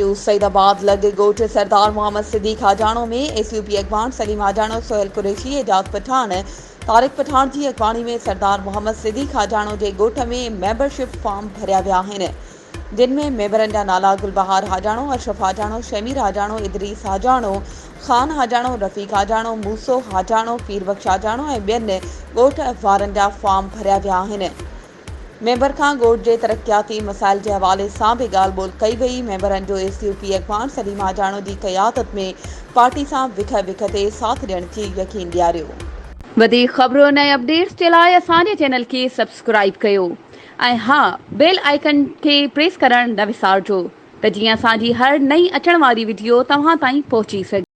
जुलूस सईदाबाद लॻ ॻोठ सरदार मोहम्मद सिद्दीक हाजाणो में एसयूपी अॻवान सलीम हाजाणो, सोहेल कुरैशी, एजाज पठान, तारिक पठान की अॻवानी में सरदार मोहम्मद सिद्दीक हाजाणो के ॻोठ में मेंबरशिप फॉर्म भरिया विया आहिनि, जिन में मेंबरनि जा नाला गुलबहार हाजाणो, अशरफ हाजाणो, शमीर हाजाणो, इदरीस हाजाणो, खान हाजाणो, रफ़ीक हाजाणो, मूसो हाजाणो, पीरबख्श हाजाणो ऐं ॿियनि ॻोठ वारनि जा फॉर्म भरिया विया आहिनि। मेंबर खां ॻोठ जे तरक़ियाती मसाइल के हवाले से भी ॻाल्हि ॿोल कई वई। मेंबरनि जो एसयूपी अॻवान सलीम हाजाणो की क़यादत में पार्टी से विख विख ते साथ ॾियण की यकीन ॾियारियो। वधीक ख़बरों ऐं अपडेट्स के लिए असांजे चैनल के सब्सक्राइब कयो ऐं हाँ, बेल आइकन के प्रेस करण न विसारिजो त जीअं असांजी हर नई अचण वारी वीडियो तव्हां ताईं पहुची सघे।